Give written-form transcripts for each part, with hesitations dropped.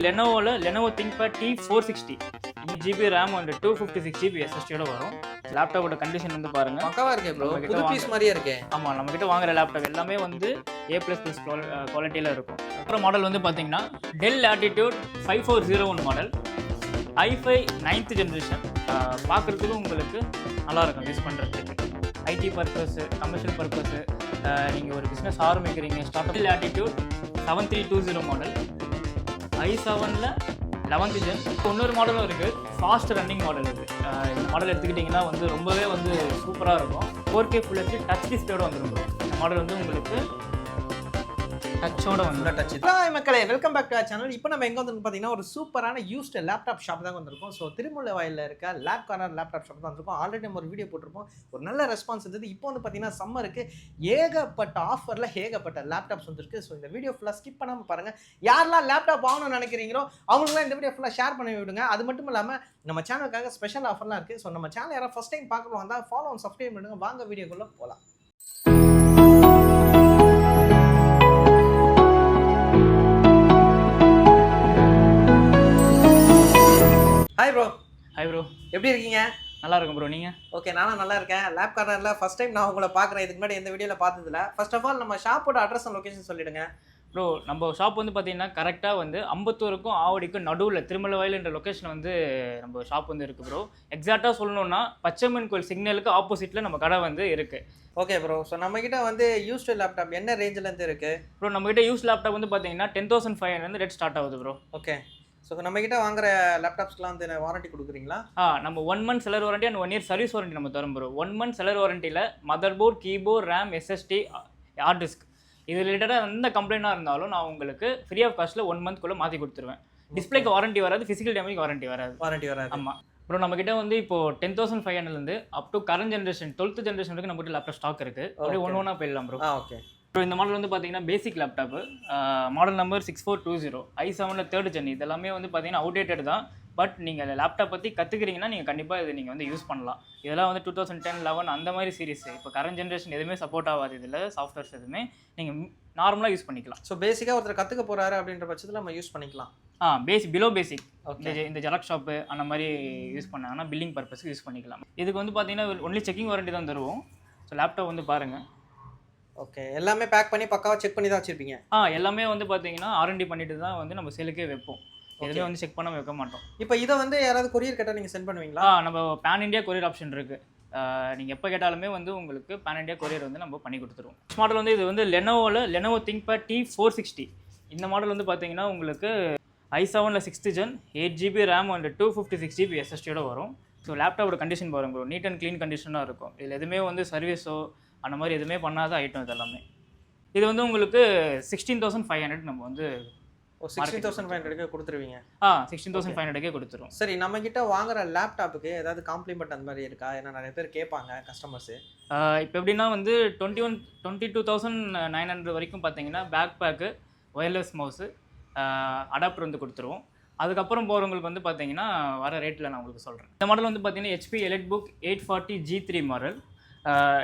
Lenovo ThinkPad T460 GB RAM and 256 GB SSD வரும். லேப்டாப்போட condition வந்து பாருங்க. பக்காவா இருக்கே bro. புது பீஸ் மாதிரியே இருக்கே. ஆமா, நம்ம கிட்ட வாங்குற லேப்டாப் எல்லாமே வந்து A++ குவாலிட்டில இருக்கும். அப்புறம் மாடல் வந்து பாத்தீங்கன்னா Dell Latitude 5401 model. i5 9th generation. பார்க்குறதுக்கு உங்களுக்கு நல்லா இருக்கும் யூஸ் பண்ணுறதுக்கு. ஐடி பர்பஸ், கமர்ஷியல் பர்பஸ், நீங்கள் ஒரு பிஸ்னஸ் ஆரம்பிக்கிறீங்க, ஸ்டார்ட் அப். Latitude 7320 model. i7ல் 11th ஜென். இன்னொரு மாடலும் இருக்குது, ஃபாஸ்ட் ரன்னிங் மாடல். இது இந்த மாடல் எடுத்துக்கிட்டிங்கன்னா வந்து ரொம்பவே வந்து சூப்பராக இருக்கும். 4K ஃபுல் ஹெச்டி டச் டிஸ்பிளேயோட வந்துடும். இந்த மாடல் வந்து உங்களுக்கு டச்சோட வந்து டச். ஹாய் மக்களே, welcome back to our channel. இப்போ நம்ம எங்கே வந்து பார்த்தீங்கன்னா ஒரு சூப்பரான யூஸ்ட் லேப்டாப் ஷாப் தான் வந்திருக்கோம். ஸோ திருமுல்லைவாயிலில் இருக்க லேப் கார்னர் லேப்டாப் ஷாப் தான் வந்திருக்கோம். ஆல்ரெடி நம்ம ஒரு வீடியோ போட்டிருப்போம், ஒரு நல்ல ரெஸ்பான்ஸ் இருந்தது. இப்போ வந்து பார்த்தீங்கன்னா சம்மருக்கு ஏகப்பட்ட ஆஃபரில் ஏகப்பட்ட லேப்டாப்ஸ் வந்துருக்கு. ஸோ இந்த வீடியோ ஃபுல்லாக ஸ்கிப் பண்ணாமல் பாருங்கள். யாரெல்லாம் லேப்டாப் வாங்கணும்னு நினைக்கிறீங்களோ அவங்களுக்குலாம் இந்த வீடியோ ஃபுல்லாக ஷேர் பண்ணி விடுங்க. அது மட்டும் இல்லாமல் நம்ம சேனலுக்காக ஸ்பெஷல் ஆஃபர்லாம் இருக்குது. ஸோ நம்ம சேனல் யாராவது ஃபஸ்ட் டைம் பார்க்கணும் வந்தால் ஃபாலோ அண்ட் சப்ஸ்கிரைப் பண்ணுங்க. வாங்க வீடியோக்குள்ளே போகலாம். Hi bro. ஹாய் ப்ரோ, எப்படி இருக்கீங்க? நல்லா இருக்கும் ப்ரோ. நீங்கள்? ஓகே, நானும் நல்லா இருக்கேன். லேப் கார்னரில் ஃபஸ்ட் டைம் நான் உங்களை பார்க்குறேன். இதுக்கு முன்னாடி எந்த வீடியோவில் பார்த்ததில்ல. ஃபர்ஸ்ட் ஆஃப் ஆல் நம்ம ஷாப்போட அட்ரஸ் அண்ட் லொகேஷன் சொல்லிவிடுங்க. ப்ரோ, நம்ம ஷாப் வந்து பார்த்தீங்கன்னா கரெக்டாக வந்து அம்பத்தூருக்கும் ஆவடிக்கும் நடுவில் திருமலவாயில்ன்ற லொக்கேஷன் வந்து நம்ம ஷாப் வந்து இருக்குது ப்ரோ. எக்ஸாக்டாக சொல்லணும்னா பச்சைமன் கோயில் சிக்னலுக்கு ஆப்போசிட்டில் நம்ம கடை வந்து இருக்குது. Okay bro. ஸோ நம்மக்கிட்ட வந்து யூஸ்டு லேப்டாப் என்ன ரேஞ்சிலேருந்து இருக்குது ப்ரோ? நம்மகிட்ட யூஸ் லேப்டாப் வந்து பார்த்தீங்கன்னா 10,500 ரேட் ஸ்டார்ட் ஆகுது ப்ரோ. ஓகே. ஸோ நம்மக்கிட்ட வாங்குற லேப்டாப்ஸ்லாம் வந்து வாரண்டி கொடுக்குறீங்களா? நம்ம 1 month seller warranty and 1 year service warranty நம்ம தரும் ப்ரோ. 1 month செலர் வாரண்டியில் motherboard, keyboard, RAM, SSD, hard disk இது ரிலேட்டடாக எந்த கம்ப்ளைண்டாக இருந்தாலும் நான் உங்களுக்கு ஃப்ரீ ஆஃப் காஸ்ட்டில் 1 monthக்குள்ளே மாற்றி கொடுத்துருவேன். டிஸ்பிளேக்கு வாரண்டி வராது, ஃபிசிக்கல் டேமேஜ் வாரண்டி வராது. ஆமாம் ப்ரோ. நம்மக்கிட்ட வந்து இப்போ 10,500 up to current generation 12th generation வரைக்கும் நம்மகிட்ட லேப்டாப் ஸ்டாக் இருக்குது. அப்படியே ஒன்று போயிடலாம் ப்ரோ. ஓகே ப்ரோ, இந்த மாடல் வந்து பார்த்தீங்கன்னா பேசிக் லேப்டாப்பு, மாடல் நம்பர் 6420, i7ல் 3rd gen. இதெல்லாமே வந்து பார்த்தீங்கன்னா அவுடேட்டட் தான். பட் நீங்கள் லேப்டாப் பற்றி கற்றுக்கிறீங்கன்னா நீங்கள் கண்டிப்பாக இது நீங்கள் வந்து யூஸ் பண்ணலாம். இதெல்லாம் வந்து 2010, 11 அந்த மாதிரி சீரிஸ். இப்போ கரண்ட் ஜென்ரேஷன் எதுவுமே சப்போர்ட் ஆகாது. இதில் சாஃப்ட்வேர்ஸ் எதுவுமே நீங்கள் நார்மலாக யூஸ் பண்ணிக்கலாம். ஸோ பேசிக்காக ஒருத்தர் கற்றுக்க போகிறாரு அப்படின்ற பட்சத்தில் நம்ம யூஸ் பண்ணிக்கலாம். பிலோ பேசிக் இந்த ஜெராக்ஸ் ஷாப்பு அந்த மாதிரி யூஸ் பண்ணாங்கன்னா பில்லிங் பர்பஸ்க்கு யூஸ் பண்ணிக்கலாம். இதுக்கு வந்து பார்த்தீங்கன்னா ஒன்லி செக்கிங் வாரண்டி தான் தருவோம். ஸோ லேப்டாப் வந்து பாருங்கள். ஓகே, எல்லாமே பேக் பண்ணி பக்காவாக செக் பண்ணி தான் வச்சுருப்பீங்க? எல்லாமே வந்து பார்த்தீங்கன்னா R&D பண்ணிட்டு தான் வந்து நம்ம சேலுக்கே வைப்போம். எதுவுமே வந்து செக் பண்ணாமல் வைக்க மாட்டோம். இப்போ இதை வந்து யாராவது கொரியர் கேட்டால் நீங்கள் சென்ட் பண்ணுவீங்களா? நம்ம பேன் இண்டியா கொரியர் ஆப்ஷன் இருக்குது. நீங்கள் எப்போ கேட்டாலுமே வந்து உங்களுக்கு பேன் இண்டியா கொரியர் வந்து நம்ம பண்ணி கொடுத்துருவோம். மாடல் வந்து இது வந்து Lenovo ThinkPad T460. இந்த மாடல் வந்து பார்த்தீங்கன்னா உங்களுக்கு i7ல் 6th gen, 8 GB RAM and 256 GB SSD வரும். ஸோ லேப்டாப்போட கண்டிஷன் பாருங்க ப்ரோ, நீட் அண்ட் க்ளீன் கண்டிஷனாக இருக்கும். இதில் எதுவுமே வந்து சர்வீஸோ அந்த மாதிரி எதுவுமே பண்ணாத ஐட்டம் இது எல்லாமே. இது வந்து உங்களுக்கு 16,500 நம்ம வந்து 16,500 கொடுத்துருவீங்க? 16,500 கொடுத்துருவோம். சரி, நம்மக்கிட்ட வாங்குற லேப்டாப்புக்கு ஏதாவது காம்ப்ளிமெண்ட் அந்த மாதிரி இருக்கா? ஏன்னா நிறைய பேர் கேட்பாங்க கஸ்டமர்ஸு. இப்போ எப்படின்னா வந்து 22,900 வரைக்கும் பார்த்தீங்கன்னா backpack, wireless mouse, adapter வந்து கொடுத்துருவோம். அதுக்கப்புறம் போகிறவங்களுக்கு வந்து பார்த்தீங்கன்னா வர ரேட்டில் நான் உங்களுக்கு சொல்கிறேன். இந்த மாடல் வந்து பார்த்தீங்கன்னா HP EliteBook 840 G3 மாடல்.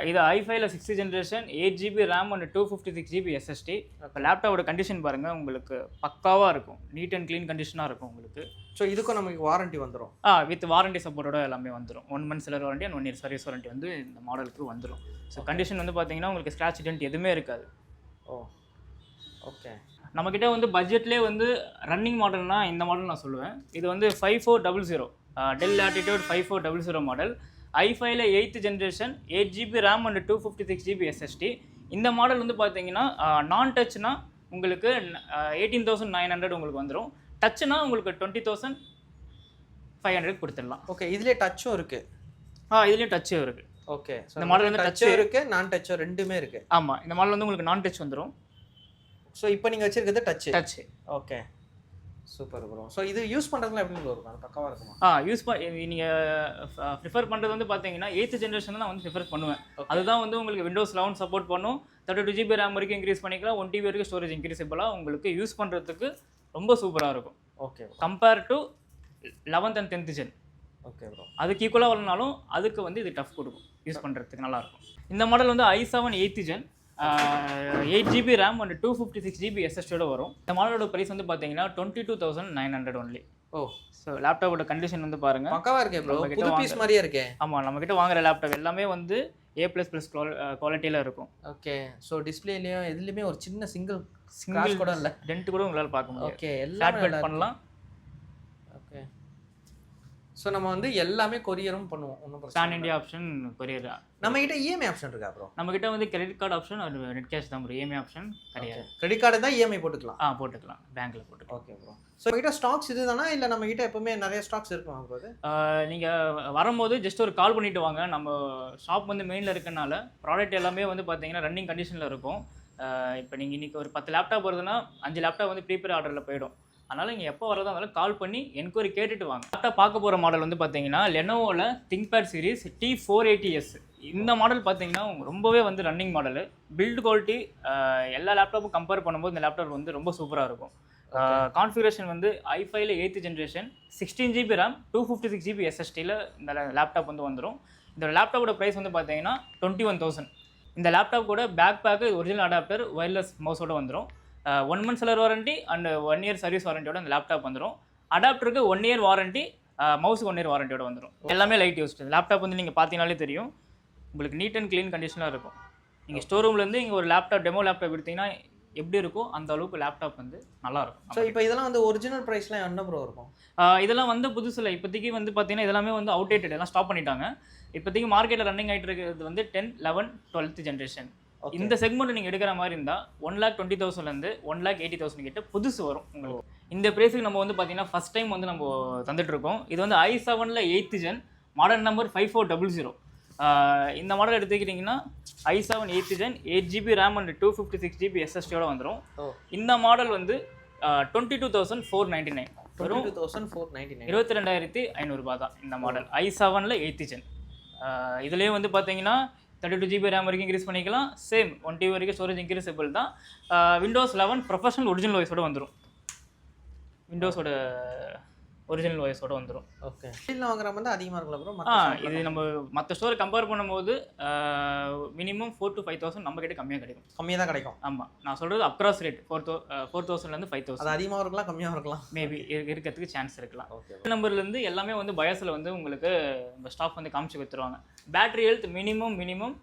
இது i5ல் 6th generation, 8 GB RAM and 256 GB SSD. இப்போ லேப்டாப்போட கண்டிஷன் பாருங்கள், உங்களுக்கு பக்காவாக இருக்கும். நீட் அண்ட் க்ளீன் கண்டிஷனாக இருக்கும் உங்களுக்கு. ஸோ இதுக்கும் நமக்கு வாரண்டி வந்துடும்? வித் வாரண்டி சப்போர்ட்டோட எல்லாமே வந்துடும். 1 month seller warranty and 1 year service warranty வந்து இந்த மாடலுக்கு வந்துடும். ஸோ கண்டிஷன் வந்து பார்த்தீங்கன்னா உங்களுக்கு ஸ்க்ராட்ச் டென்ட் எதுவுமே இருக்காது. ஓகே. நம்மக்கிட்ட வந்து பட்ஜெட்லேயே வந்து ரன்னிங் மாடல்னால் இந்த மாடல் நான் சொல்லுவேன். இது வந்து 5400, Dell Latitude 5400 மாடல். i5ல் 8th generation, 8 GB RAM and 256 GB SSD. இந்த மாடல் வந்து பார்த்தீங்கன்னா நான் டச்னா உங்களுக்கு 18,900 உங்களுக்கு வந்துடும். டச்னா உங்களுக்கு 20,500 கொடுத்துடலாம். ஓகே, இதுலேயே டச்சும் இருக்குது? இதுலேயும் டச்சும் இருக்குது. ஓகே, இந்த மாடல் வந்து டச்சும் இருக்குது, நான் டச்சும் ரெண்டுமே இருக்குது? ஆமாம், இந்த மாடல் வந்து உங்களுக்கு நான் டச் வந்துடும். ஸோ இப்போ நீங்கள் வச்சுருக்கிறது touch? Okay, super bro. So இது யூஸ் பண்ணுறதுலாம் எப்படி இருக்கும்? அது பக்கவாக இருக்குமா? யூஸ் நீங்கள் ப்ரிஃபர் பண்ணுறது வந்து பார்த்தீங்கன்னா 8th ஜென்ரேஷன் தான் வந்து ப்ரிஃபர் பண்ணுவேன். அதுதான் வந்து உங்களுக்கு Windows 11 சப்போர்ட் பண்ணும். 32 GB RAM வரைக்கும் இன்க்ரீஸ் பண்ணிக்கலாம். 1 TB வரைக்கும் ஸ்டோரேஜ் இன்க்ரீஸபிளாக உங்களுக்கு யூஸ் பண்ணுறதுக்கு ரொம்ப சூப்பராக இருக்கும். Okay, compare to 11th and 10th gen. Okay bro. அதுக்கு ஈக்குவலாக வரனாலும் அதுக்கு வந்து இது டஃப் கொடுக்கும், யூஸ் பண்ணுறதுக்கு நல்லாயிருக்கும். இந்த மாடல் வந்து i7 8th gen, 8 GB RAM and 256 GB SSD வரும். இந்த மாடலோட ப்ரைஸ் வந்து பார்த்தீங்கன்னா 22,900 ஒன்லி. ஓ, ஸோ லேப்டாப்போட கண்டிஷன் வந்து பாருங்க, பக்காவா இருக்கே ப்ரோ, புது பீஸ் மாதிரியே இருக்கே. ஆமாம், நம்மக்கிட்ட வாங்குற லேப்டாப் எல்லாமே வந்து A++ குவாலிட்டியில் இருக்கும். ஓகே, ஸோ டிஸ்பிளேலையும் எதுலையுமே ஒரு சின்ன சிங்கிள் கூட இல்லை, டென்ட் கூட உங்களால் பார்க்க முடியும். ஓகே, ஃபிளாட் பெட் பண்ணலாம். ஓகே, ஸோ நம்ம வந்து எல்லாமே கொரியரும் பண்ணுவோம், ஒன்றும் பேன் பிரச்சனை இண்டியா ஆப்ஷன் கொரியர். நம்ம கிட்ட இஎம்ஐ ஆப்ஷன் இருக்கா ப்ரோ? நம்மக்கிட்ட வந்து கிரெடிட் கார்டு ஆப்ஷன் ஒரு நெட் கேஷ் தான் ப்ரோ, இஎம்ஐ ஆப்ஷன் கிடையாது. கிரெடிட் கார்டு தான் இஎம்ஐ போட்டுக்கலாம். போட்டுக்கலாம், பேங்க்கில் போட்டுக்கலாம். ஓகே ப்ரோ, ஸோ கிட்ட ஸ்டாக்ஸ் இதுதானா இல்லை நம்ம கிட்ட எப்பவுமே நிறைய ஸ்டாக்ஸ் இருக்குமா ப்ரோ? நீங்கள் வரும்போது ஜஸ்ட் ஒரு கால் பண்ணிட்டு வாங்க. நம்ம ஷாப் வந்து மெயினில் இருக்கனால ப்ராடக்ட் எல்லாமே வந்து பார்த்தீங்கன்னா ரன்னிங் கண்டிஷனில் இருக்கும். இப்போ நீங்கள் இன்றைக்கி ஒரு 10 லேப்டாப் வருதுன்னா 5 லேப்டாப் வந்து ப்ரீபேர் ஆர்டரில் போயிடும். அதனால் நீங்கள் எப்போ வரதா இருந்தாலும் கால் பண்ணி என்கொயரி கேட்டுட்டு வாங்க. லேப்டாப் பார்க்க போகிற மாடல் வந்து பார்த்தீங்கன்னா லெனோவோவில் திங்க்பேட் சீரிஸ் T480S. இந்த மாடல் பார்த்தீங்கன்னா ரொம்பவே வந்து ரன்னிங் மாடலு. பில்டு குவாலிட்டி எல்லா லேப்டாப்பும் கம்பேர் பண்ணும்போது இந்த லேப்டாப் வந்து ரொம்ப சூப்பராக இருக்கும். கான்ஃபிகரேஷன் வந்து i5ல 8th generation, 16 GB RAM, 256 GB SSDயில் இந்த லேப்டாப் வந்து வந்துடும். இந்த லேப்டாப்போட ப்ரைஸ் வந்து பார்த்தீங்கன்னா 21,000. இந்த லேப்டாப் கூட backpack original adapter wireless மவுஸோட வந்துடும். 1 month seller warranty and 1 year service வாரண்டியோட இந்த லேப்டாப் வந்துடும். அடாப்டருக்கு 1 year வாரண்டி, மவுஸுக்கு 1 year வாரண்டியோட வந்துடும். எல்லாமே லைட் யூஸ்டு. லேப்டாப் வந்து நீங்கள் பார்த்தீங்கனாலே தெரியும், உங்களுக்கு நீட் அண்ட் க்ளீன் கண்டிஷனாக இருக்கும். நீங்கள் ஸ்டோர் ரூம்லேருந்து இங்கே ஒரு லேப்டாப் டெமோ லேப்டாப் எடுத்தீங்கன்னா எப்படி இருக்கும் அந்த அளவுக்கு லேப்டாப் வந்து நல்லாயிருக்கும். ஸோ இப்போ இதெல்லாம் வந்து ஒரிஜினல் ப்ரைஸ்லாம் என்ன ப்ரோ இருக்கும்? இதெல்லாம் வந்து புதுசில் இப்போதைக்கு வந்து பார்த்தீங்கன்னா இதெல்லாமே வந்து அவுடேட்டட், எல்லாம் ஸ்டாப் பண்ணிட்டாங்க. இப்போதைக்கு மார்க்கெட்டில் ரன்னிங் ஆகிட்டு இருக்கிறது வந்து 10, 11, 12th ஜென்ரேஷன். இந்த செக்மெண்ட் நீங்கள் எடுக்கிற மாதிரி இருந்தால் 1,20,000லேருந்து 1,80,000 கிட்ட புதுசு வரும் உங்களுக்கு. இந்த ப்ரைஸுக்கு நம்ம வந்து பார்த்தீங்கன்னா ஃபஸ்ட் டைம் வந்து நம்ம தந்துட்டுருக்கோம். இது வந்து i7ல 8th gen, மாடல் நம்பர் 5400. இந்த மாடல் எடுத்துக்கிட்டிங்கன்னா i7 8th gen, 8 GB RAM and 256 GB SSDயோட வந்துடும். இந்த மாடல் வந்து 22,499 வரும். 22,500 ரூபாய் தான் இந்த மாடல் i7ல 8th gen. இதுலேயே வந்து பார்த்தீங்கன்னா 32 GB ரேம் வரைக்கும் இன்க்ரீஸ் பண்ணிக்கலாம். சேம் 1 TB வரைக்கும் ஸ்டோரேஜ் இன்க்ரீஸபிள் தான். Windows 11 ப்ரொஃபஷனல் ஒரிஜினல் வாய்ஸோட வந்துடும். விண்டோஸோட ஒரிஜினல் வாய்ஸோட வந்துடும். ஓகே, ஸ்டீலில் வாங்குற வந்து அதிகமாக இருக்குல்ல ப்ரோ? இது நம்ம மற்ற ஸ்டோரை கம்பேர் பண்ணும்போது மினிமம் 4,000 to 5,000 நம்ம கிட்ட கம்மியாக கிடைக்கும். கம்மியாக தான் கிடைக்கும். ஆமாம், நான் சொல்கிறது அப்ராஸ் ரேட் 4,000லேருந்து 5,000. அது அதிகமாக இருக்கலாம், கம்மியாக இருக்கலாம், மேபி இருக்கிறதுக்கு சான்ஸ் இருக்கலாம். ஓகே, நம்பர்லேருந்து எல்லாமே வந்து பயாஸில் வந்து உங்களுக்கு இந்த ஸ்டாக் வந்து காமிச்சு கொடுத்துருவாங்க. பேட்டரி ஹெல்த் மினிமம்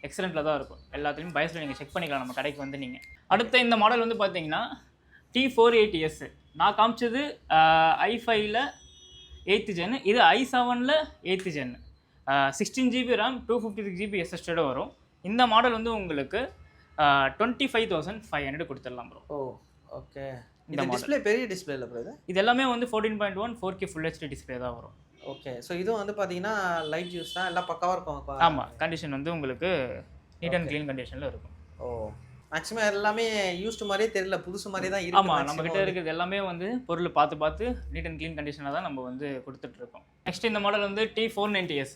எக்ஸலண்ட்டில் தான் இருக்கும். எல்லாத்துலேயும் பயாஸில் நீங்கள் செக் பண்ணிக்கலாம் நம்ம கடைக்கு வந்து. நீங்கள் அடுத்த இந்த மாடல் வந்து பார்த்தீங்கன்னா T480S. நான் காமிச்சது i5ல 8th gen, இது i7ல 8th gen. 16 GB RAM, 256 GB SSDயோட வரும். இந்த மாடல் வந்து உங்களுக்கு 25,500 கொடுத்துடலாம் ப்ரோ. ஓ, ஓகே. இந்த டிஸ்பிளே பெரிய டிஸ்பிளே இல்லை ப்ரோ? இது எல்லாமே வந்து 14.1 4K Full HD டிஸ்பிளே தான் வரும். ஓகே, ஸோ இதுவும் வந்து பார்த்தீங்கன்னா லைட் யூஸ் தான், எல்லாம் பக்காவாக இருக்கும். ஆமாம், கண்டிஷன் வந்து உங்களுக்கு நீட் அண்ட் க்ளீன் கண்டிஷனில் இருக்கும். ஓ, மேக்ஸிமம் எல்லாமே யூஸ்டு மாதிரியே தெரியல, புதுசு மாதிரி தான் இருக்கு. ஆமாம், நம்மகிட்ட இருக்கிறது எல்லாமே வந்து பொருள் பார்த்து நீட் அண்ட் க்ளீன் கண்டிஷனாக தான் நம்ம வந்து கொடுத்துட்ருக்கோம். நெக்ஸ்ட் இந்த மாடல் வந்து T490S,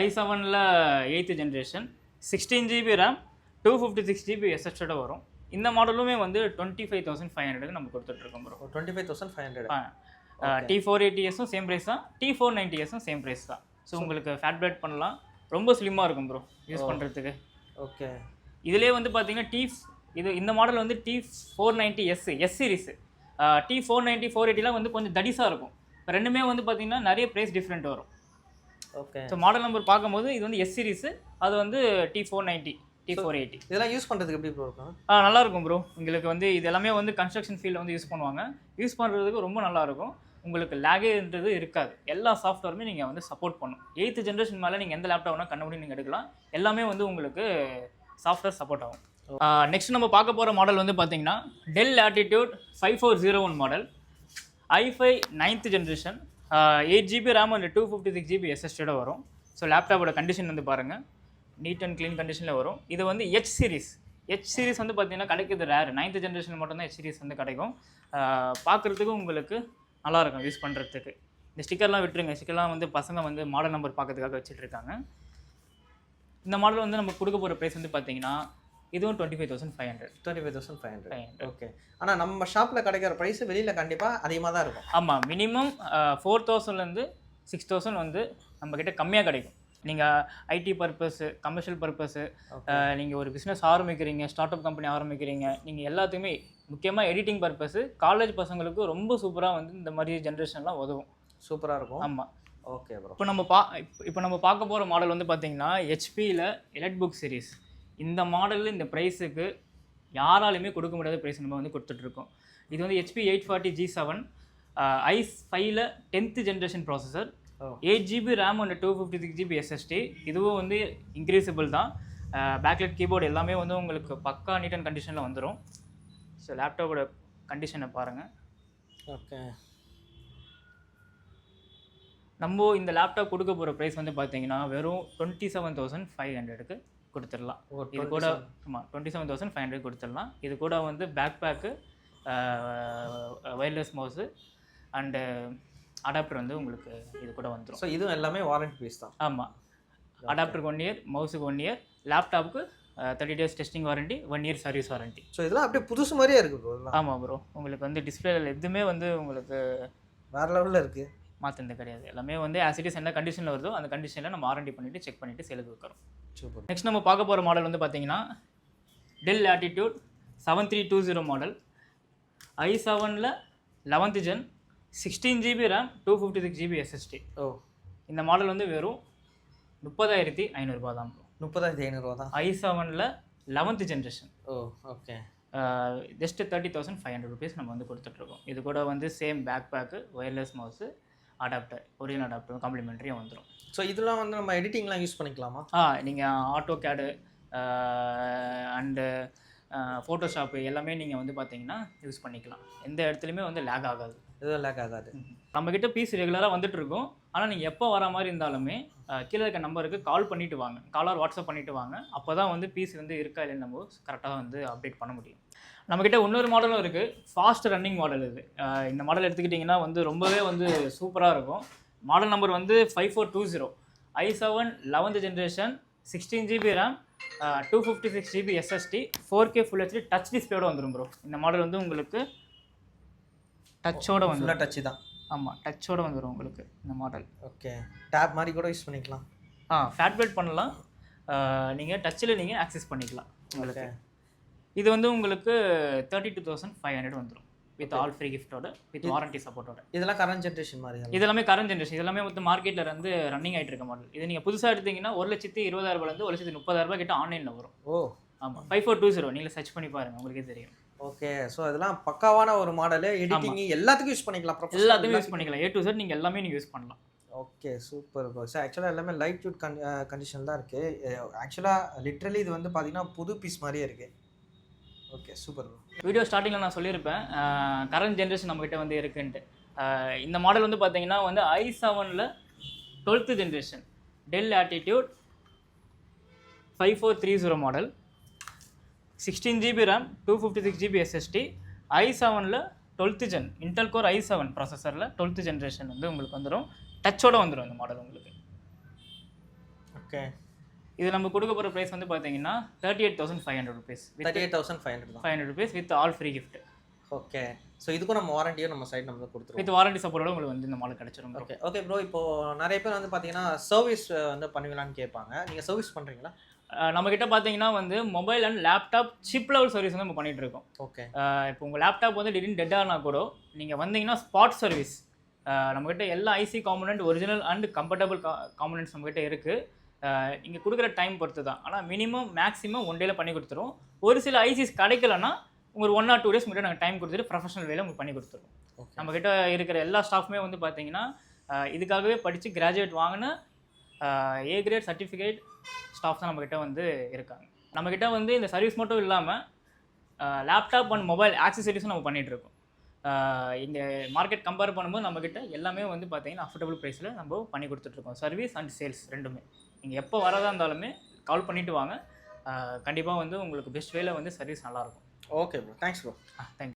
i7ல 8th generation, 16 GB RAM, 256 GB SSDயோட வரும். இந்த மாடலுமே வந்து 25,500 நம்ம கொடுத்துட்ருக்கோம் ப்ரோ. 25,500. T480Sம் சேம் ப்ரைஸ் தான், T490Sம் சேம் ப்ரைஸ் தான். ஸோ உங்களுக்கு ஃபேட் பிளேட் பண்ணலாம், ரொம்ப ஸ்லிம்மாக இருக்கும் ப்ரோ யூஸ் பண்ணுறதுக்கு. ஓகே, இதிலே வந்து பார்த்தீங்கன்னா இந்த மாடல் வந்து T490S S சீரிஸ். T490 480லாம் வந்து கொஞ்சம் தடிசாக இருக்கும். இப்போ ரெண்டுமே வந்து பார்த்தீங்கன்னா நிறைய ப்ரைஸ் டிஃப்ரெண்ட் வரும். ஓகே, ஸோ மாடல் நம்பர் பார்க்கும்போது இது வந்து S சீரிஸ், அது வந்து T490 T480. இதெல்லாம் யூஸ் பண்ணுறதுக்கு எப்படி ப்ரோ இருக்கும்? நல்லாயிருக்கும் ப்ரோ. உங்களுக்கு வந்து இது எல்லாமே வந்து கன்ஸ்ட்ரக்ஷன் ஃபீல்டில் வந்து யூஸ் பண்ணுவாங்க. யூஸ் பண்ணுறதுக்கு ரொம்ப நல்லாயிருக்கும். உங்களுக்கு லேகேன்றது இருக்காது. எல்லா சாஃப்ட்வேருமே நீங்கள் வந்து சப்போர்ட் பண்ணும். 8th ஜென்ரேஷன் மேலே நீங்கள் எந்த லேப்டாப்னா கண்டுபிடி நீங்கள் எடுக்கலாம். எல்லாமே வந்து உங்களுக்கு சாஃப்ட்வேர் சப்போர்ட் ஆகும். நெக்ஸ்ட் நம்ம பார்க்க போகிற மாடல் வந்து பார்த்தீங்கன்னா Dell Latitude 5401 model, i5 9th generation, 8 GB RAM and 256 GB SSDயோட வரும். ஸோ லேப்டாப்போட கண்டிஷன் வந்து பாருங்கள், நீட் அண்ட் க்ளீன் கண்டிஷனில் வரும். இது வந்து H சீரிஸ். H சீரிஸ் வந்து பார்த்தீங்கன்னா கிடைக்கிறது ரேர். 9th ஜென்ரேஷன் மட்டும்தான் H சீரிஸ் வந்து கிடைக்கும். பார்க்குறதுக்கு உங்களுக்கு நல்லாயிருக்கும் யூஸ் பண்ணுறதுக்கு. இந்த ஸ்டிக்கர்லாம் விட்டுருங்க, ஸ்டிக்கர்லாம் வந்து பசங்க வந்து மாடல் நம்பர் பார்க்கறதுக்காக வச்சுட்ருக்காங்க. இந்த மாடல் வந்து நம்ம கொடுக்க போகிற ப்ரைஸ் வந்து பார்த்தீங்கன்னா இதுவும் 25,500. 25,500. ஓகே, ஆனால் நம்ம ஷாப்பில் கிடைக்கிற ப்ரைஸ் வெளியில் கண்டிப்பாக அதிகமாக தான் இருக்கும். ஆமாம், மினிமம் 4,000லேருந்து 6,000 வந்து நம்மக்கிட்ட கம்மியாக கிடைக்கும். நீங்கள் ஐடி பர்பஸு, கமர்ஷியல் பர்பஸு, நீங்கள் ஒரு பிஸ்னஸ் ஆரம்பிக்கிறீங்க, ஸ்டார்ட் அப் கம்பெனி ஆரம்பிக்கிறீங்க, நீங்கள் எல்லாத்துக்குமே முக்கியமாக எடிட்டிங் பர்பஸு காலேஜ் பசங்களுக்கு ரொம்ப சூப்பராக வந்து இந்த மாதிரி ஜென்ரேஷன்லாம் உதவும். சூப்பராக இருக்கும். ஆமாம். Okay bro. இப்போ நம்ம பார்க்க போகிற மாடல் வந்து பார்த்தீங்கன்னா ஹெச்பியில் எலைட் புக் சீரிஸ். இந்த மாடலில் இந்த ப்ரைஸுக்கு யாராலையுமே கொடுக்க முடியாத ப்ரைஸ் நம்ம வந்து கொடுத்துட்ருக்கோம். இது வந்து HP 840 G7 i5ல 10th generation processor, 8GB RAM and 256GB SSD. இதுவும் வந்து இன்க்ரீசபிள் தான். பேக்லைட் கீபோர்டு எல்லாமே வந்து உங்களுக்கு பக்கா நீட் அண்ட் கண்டிஷனில் வந்துடும். ஸோ லேப்டாப்போட கண்டிஷனை பாருங்கள். ஓகே. நம்ம இந்த லேப்டாப் கொடுக்க போகிற ப்ரைஸ் வந்து பார்த்தீங்கன்னா வெறும் 27,500க்கு கொடுத்துடலாம். இது கூட 27,500 கொடுத்துடலாம். இது கூட வந்து backpack, wireless mouse and adapter வந்து உங்களுக்கு இது கூட வந்துடும். ஸோ இதுவும் எல்லாமே வாரண்டி பீஸ் தான். ஆமாம். அடாப்டருக்கு 1 இயர், மவுஸுக்கு 1 இயர், லேப்டாப்புக்கு 30 days testing warranty, 1 year service warranty. So இதெல்லாம் அப்படியே புதுசு மாதிரியே இருக்குது ப்ரோ. ஆமாம் ப்ரோ. உங்களுக்கு வந்து டிஸ்பிளேல எதுவுமே வந்து உங்களுக்கு வேறு லெவலில் இருக்குது. மாற்றினது கிடையாது. எல்லாமே வந்து ஆஸ் இட் இஸ் என்ன கண்டிஷனில் வருதோ அந்த கண்டிஷனில் நம்ம வாரண்டி பண்ணிவிட்டு செக் பண்ணிவிட்டு சேலுக்கு வைக்கிறோம். சூப்பர். நெக்ஸ்ட் நம்ம பார்க்க போகிற மாடல் வந்து பார்த்தீங்கன்னா டெல் லேட்டிடியூட் 7320 மாடல், i7ல் 11th gen, 16GB RAM, 256GB SSD. இந்த மாடல் வந்து வெறும் 30,500 தான் ப்ரோ. 30,500 தான். i7ல் 11th ஜென்ரேஷன். ஓகே. ஜஸ்ட் 30,500 rupees நம்ம வந்து கொடுத்துட்ருக்கோம். இது கூட வந்து same backpack, wireless mouse, adapter, original adapter காம்ப்ளிமெண்ட்ரியும் வந்துடும். ஸோ இதெல்லாம் வந்து நம்ம எடிட்டிங்லாம் யூஸ் பண்ணிக்கலாமா? நீங்கள் ஆட்டோ கேடு அண்டு ஃபோட்டோஷாப்பு எல்லாமே நீங்கள் வந்து பார்த்தீங்கன்னா யூஸ் பண்ணிக்கலாம். எந்த இடத்துலையுமே வந்து லேக் ஆகாது. எதுவும் லேக் ஆகாது. நம்மக்கிட்ட பீஸ் ரெகுலராக வந்துட்டு இருக்கோம். ஆனால் நீங்கள் எப்போ வர மாதிரி இருந்தாலுமே கீழே இருக்க நம்பருக்கு கால் பண்ணிவிட்டு வாங்க, காலர் வாட்ஸ்அப் பண்ணிவிட்டு வாங்க. அப்போ தான் வந்து பீஸ் வந்து இருக்கா இல்லைன்னு நம்ம கரெக்டாக வந்து அப்டேட் பண்ண முடியும். நம்மக்கிட்ட இன்னொரு மாடலும் இருக்குது, ஃபாஸ்ட் ரன்னிங் மாடல். இது இந்த மாடல் எடுத்துக்கிட்டிங்கன்னா வந்து ரொம்பவே வந்து சூப்பராக இருக்கும். மாடல் நம்பர் வந்து 5420, i7 11th generation, 16GB RAM, 256GB SSD, 4K Full HD touch டிஸ்பிளேயோட வந்துடும் ப்ரோ. இந்த மாடல் வந்து உங்களுக்கு டச்சோட வந்து டச் தான். ஆமாம், டச்சோட வந்துடும் உங்களுக்கு இந்த மாடல். ஓகே. டேப் மாதிரி கூட யூஸ் பண்ணிக்கலாம். ஃபேட் பெல்ட் பண்ணலாம். நீங்கள் டச்சில் நீங்கள் ஆக்சஸ் பண்ணிக்கலாம். உங்களுக்கு இது வந்து உங்களுக்கு 32,500 வந்துடும் வித் ஆல் ஃப்ரீ கிஃப்ட்டோட, வித் வாரண்டி சப்போர்ட்டோட. இதெல்லாம் கரண்ட் ஜென்ரேஷன் மாதிரி. இதெல்லாமே கரண்ட் ஜென்ரேஷன். இதெல்லாமே வந்து மார்க்கெட்டில் வந்து ரன்னிங் ஆகிட்டு இருக்க மாடல். இது நீங்கள் புதுசாக எடுத்தீங்கன்னா 1,20,000 1,30,000 கிட்ட ஆன்லைனில் வரும். ஆமாம், 5420 நீங்கள் சர்ச் பண்ணி பாருங்கள், உங்களுக்கே தெரியும். ஓகே. ஸோ அதெல்லாம் பக்காவான ஒரு மாடலு. எடிட்டிங் எல்லாத்துக்கும் யூஸ் பண்ணிக்கலாம். எல்லாத்துக்கும் யூஸ் பண்ணிக்கலாம். A to Z நீங்கள் எல்லாமே நீங்கள் யூஸ் பண்ணலாம். Okay, super bro. ஸோ ஆக்சுவலாக எல்லாமே லைட் வெயிட் கண்டிஷன் தான் இருக்குது. ஆக்சுவலாக லிட்ரலி இது வந்து பார்த்தீங்கன்னா புது பீஸ் மாதிரியே இருக்குது. Okay, super bro. வீடியோ ஸ்டார்டிங்கில் நான் சொல்லியிருப்பேன் கரண்ட் ஜென்ரேஷன் நம்மக்கிட்ட வந்து இருக்குன்ட்டு. இந்த மாடல் வந்து பார்த்தீங்கன்னா வந்து i7ல் 12th generation Dell Latitude 5430 model, 16GB RAM, 256GB SSD, i7ல் 12th gen Intel core i7 ப்ராசஸரில் 12th ஜென்ரேஷன் வந்து உங்களுக்கு வந்துடும். டச்சோட வந்துடும் இந்த மாடல் உங்களுக்கு. ஓகே. இது நம்ம கொடுக்க போகிற ப்ரைஸ் வந்து பார்த்தீங்கன்னா 38,500 rupees. 38,500 rupees with all free gift. Okay. So இதுக்கும் நம்ம வாரண்டியும் நம்ம சைட் நம்ம கொடுத்துருவோம். வித் வாரண்டி சப்போர்ட்டோட உங்களுக்கு வந்து இந்த மாடல் கிடச்சிரும். ஓகே. Okay bro. இப்போது நிறைய பேர் வந்து பார்த்தீங்கன்னா சர்வீஸ் வந்து பண்ணுவீங்களான்னு கேட்பாங்க. நீங்கள் சர்வீஸ் பண்ணுறீங்களா? நம்மக்கிட்ட பார்த்தீங்கன்னா வந்து mobile and laptop chip level service வந்து நம்ம பண்ணிகிட்டு இருக்கோம். ஓகே. இப்போ உங்கள் லேப்டாப் வந்து திடீர்னு டெட் ஆனால் கூட நீங்கள் வந்தீங்கன்னா ஸ்பாட் சர்வீஸ். நம்மக்கிட்ட எல்லா IC component, original and comfortable components நம்மக்கிட்ட இருக்குது. நீங்கள் கொடுக்குற டைம் பொறுத்து தான். ஆனால் மினிமம் மேக்ஸிமம் 1 டேயில் பண்ணி கொடுத்துருவோம். ஒரு சில ஐசிஸ் கிடைக்கலன்னா உங்களுக்கு 1 or 2 days மட்டும் நாங்கள் டைம் கொடுத்துட்டு ப்ரொஃபஷனல் வேலை உங்களுக்கு பண்ணி கொடுத்துருவோம். நம்மக்கிட்ட இருக்கிற எல்லா ஸ்டாஃப்மே வந்து பார்த்தீங்கன்னா இதுக்காகவே படித்து கிராஜுவேட் வாங்கின A கிரேட் சர்டிஃபிகேட் ஸ்டாஃப் தான் நம்மக்கிட்ட வந்து இருக்காங்க. நம்மக்கிட்ட வந்து இந்த சர்வீஸ் மட்டும் இல்லாமல் லேப்டாப் அண்ட் மொபைல் ஆக்சசரிஸும் நம்ம பண்ணிகிட்ருக்கோம். இந்த மார்க்கெட் கம்பேர் பண்ணும்போது நம்மக்கிட்ட எல்லாமே வந்து பார்த்தீங்கன்னா அஃபோர்டபுள் ப்ரைஸில் நம்ம பண்ணி கொடுத்துட்ருக்கோம். சர்வீஸ் அண்ட் சேல்ஸ் ரெண்டுமே. நீங்கள் எப்போ வரதா இருந்தாலுமே கால் பண்ணிவிட்டு வாங்க. கண்டிப்பாக வந்து உங்களுக்கு பெஸ்ட் வேல வந்து சர்வீஸ் நல்லாயிருக்கும். Okay bro. Thanks bro. Thank you.